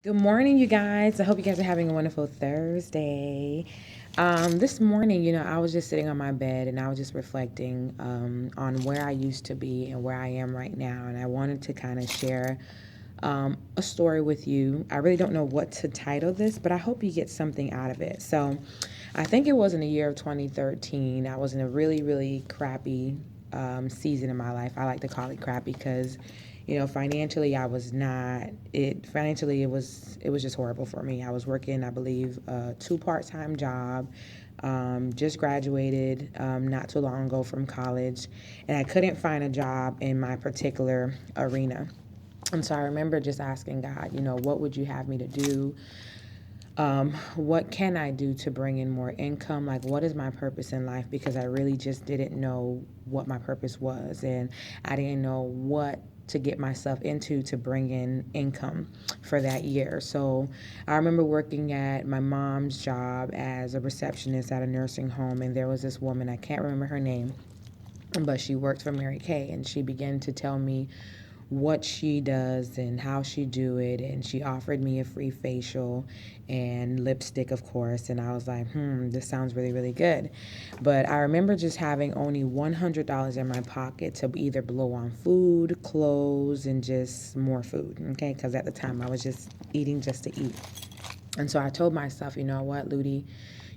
Good morning, you guys. I hope you guys are having a wonderful Thursday. This morning, I was just sitting on my bed and I was just reflecting on where I used to be and where I am right now. And I wanted to kind of share a story with you. I really don't know what to title this, but I hope you get something out of it. So I think it was in the year of 2013. I was in a really, really crappy season in my life. I like to call it crappy because financially I was not it financially it was just horrible for me. I was working, I believe, two part-time job, just graduated not too long ago from college, and I couldn't find a job in my particular arena. And so I remember just asking God, what would you have me to do? What can I do to bring in more income? Like, what is my purpose in life? Because I really just didn't know what my purpose was, and I didn't know what to get myself into to bring in income for that year. So I remember working at my mom's job as a receptionist at a nursing home, and there was this woman, I can't remember her name, but she worked for Mary Kay, and she began to tell me what she does and how she do it, and she offered me a free facial and lipstick, of course, and I was like, this sounds really, really good. But I remember just having only $100 in my pocket to either blow on food, clothes, and just more food, okay, because at the time I was just eating just to eat. And so I told myself, you know what, Ludi,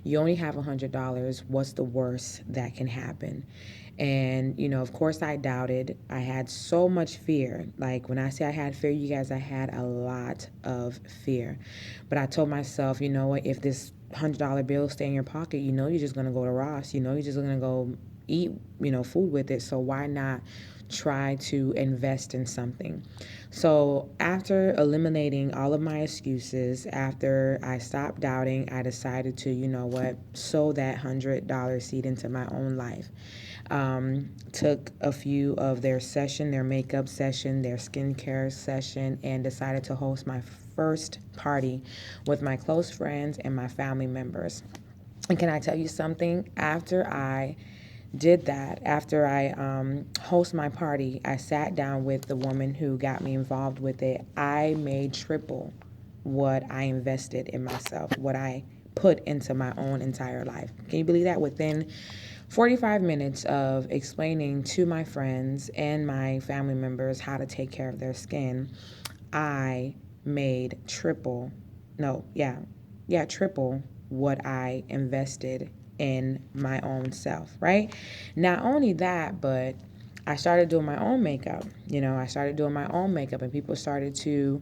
you only have $100. What's the worst that can happen? And, of course, I doubted. I had so much fear. Like, when I say I had fear, you guys, I had a lot of fear. But I told myself, you know what, if this $100 bill stay in your pocket, you're just going to go to Ross. You're just going to go eat, food with it. So why not try to invest in something? So after eliminating all of my excuses, after I stopped doubting, I decided to, sow that $100 seed into my own life. Took a few of their makeup session, their skincare session, and decided to host my first party with my close friends and my family members. And can I tell you something? After I did that, after I host my party, I sat down with the woman who got me involved with it. I made triple what I invested in myself, what I put into my own entire life. Can you believe that? Within 45 minutes of explaining to my friends and my family members how to take care of their skin, I made triple, no, yeah, triple what I invested in my own self, right? Not only that, but I started doing my own makeup. I started doing my own makeup, and people started to,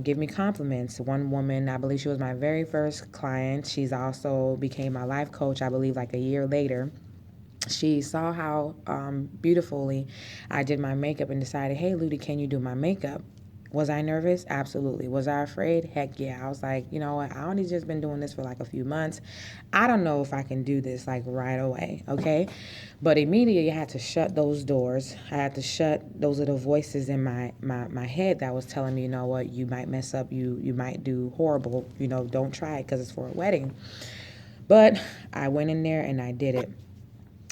give me compliments. One woman, I believe she was my very first client. She's also became my life coach, I believe, like a year later. She saw how beautifully I did my makeup and decided, hey, Ludi, can you do my makeup? Was I nervous? Absolutely. Was I afraid? Heck yeah. I was like, you know what? I only just been doing this for like a few months. I don't know if I can do this like right away, okay? But immediately I had to shut those doors. I had to shut those little voices in my head that was telling me, you know what, you might mess up, you might do horrible, don't try it because it's for a wedding. But I went in there and I did it.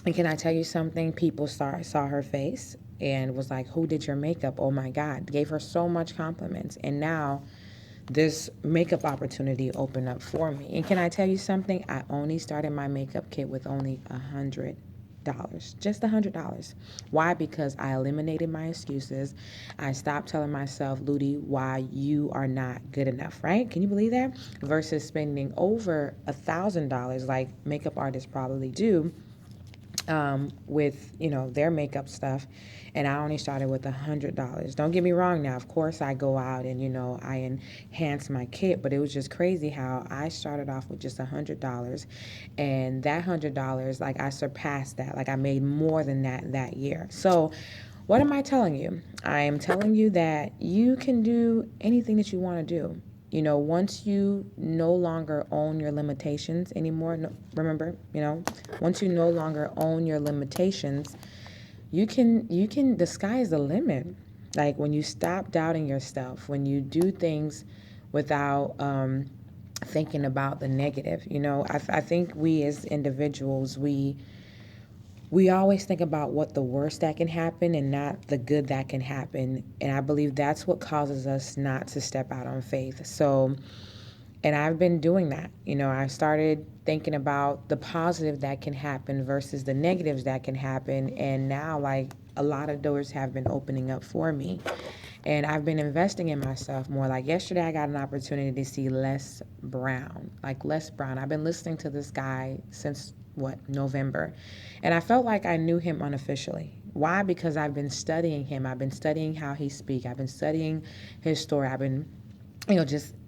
And can I tell you something? People saw her face and was like, who did your makeup? Oh my God. Gave her so much compliments. And now this makeup opportunity opened up for me. And can I tell you something? I only started my makeup kit with only $100. Just $100. Why? Because I eliminated my excuses. I stopped telling myself, Ludi, why you are not good enough, right? Can you believe that? Versus spending over $1,000 like makeup artists probably do with their makeup stuff, and I only started with $100. Don't get me wrong. Now, of course, I go out and I enhance my kit, but it was just crazy how I started off with just $100, and that $100, like I surpassed that. Like I made more than that year. So. What am I telling you? I am telling you that you can do anything that you want to do. Once you no longer own your limitations anymore, no, remember, once you no longer own your limitations, the sky is the limit. Like when you stop doubting yourself, when you do things without thinking about the negative. I think we as individuals, we we always think about what the worst that can happen and not the good that can happen. And I believe that's what causes us not to step out on faith. So, and I've been doing that. I started thinking about the positive that can happen versus the negatives that can happen. And now, like, a lot of doors have been opening up for me. And I've been investing in myself more. Like yesterday, I got an opportunity to see Les Brown. Like Les Brown. I've been listening to this guy since November. And I felt like I knew him unofficially. Why? Because I've been studying him. I've been studying how he speaks. I've been studying his story. I've been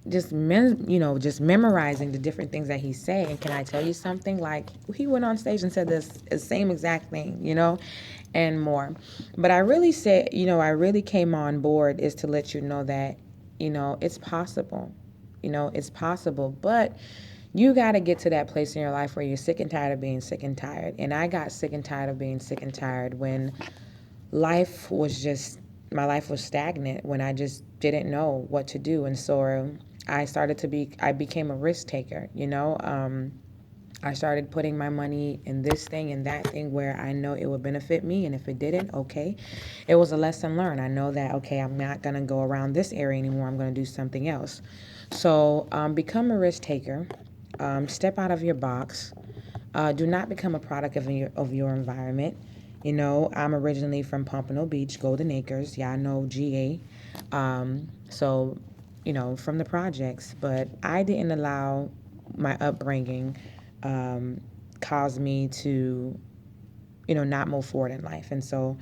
just memorizing the different things that he's saying. And can I tell you something? Like, he went on stage and said this the same exact thing, and more. But I really said, I really came on board is to let you know that, it's possible. It's possible. But you got to get to that place in your life where you're sick and tired of being sick and tired. And I got sick and tired of being sick and tired when my life was stagnant, when I just didn't know what to do. And so I became a risk taker, I started putting my money in this thing and that thing where I know it would benefit me. And if it didn't, okay, it was a lesson learned. I know that, okay, I'm not going to go around this area anymore. I'm going to do something else. So become a risk taker. Step out of your box. Do not become a product of your environment. I'm originally from Pompano Beach, Golden Acres. Yeah, I know GA. So, from the projects. But I didn't allow my upbringing cause me to, not move forward in life. And so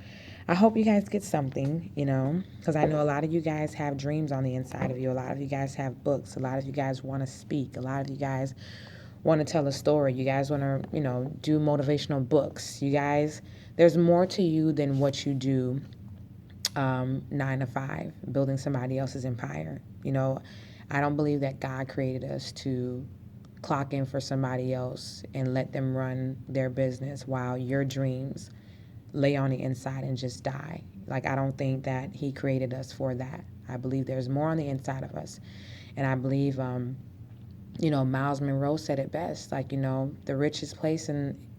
I hope you guys get something, because I know a lot of you guys have dreams on the inside of you. A lot of you guys have books. A lot of you guys want to speak. A lot of you guys want to tell a story. You guys want to, do motivational books. You guys, there's more to you than what you do 9 to 5, building somebody else's empire. I don't believe that God created us to clock in for somebody else and let them run their business while your dreams lay on the inside and just die. Like, I don't think that he created us for that. I believe there's more on the inside of us. And I believe, Miles Monroe said it best. Like, the richest place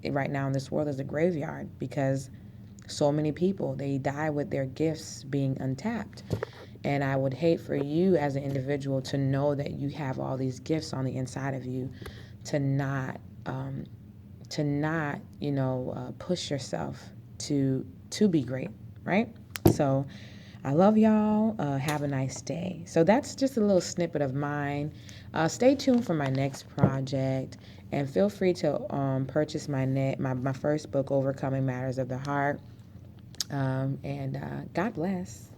right now in this world is a graveyard, because so many people, they die with their gifts being untapped. And I would hate for you as an individual to know that you have all these gifts on the inside of you, to not push yourself to be great, right? So I love y'all. Have a nice day. So that's just a little snippet of mine. Stay tuned for my next project, and feel free to purchase my first book, Overcoming Matters of the Heart. And God bless.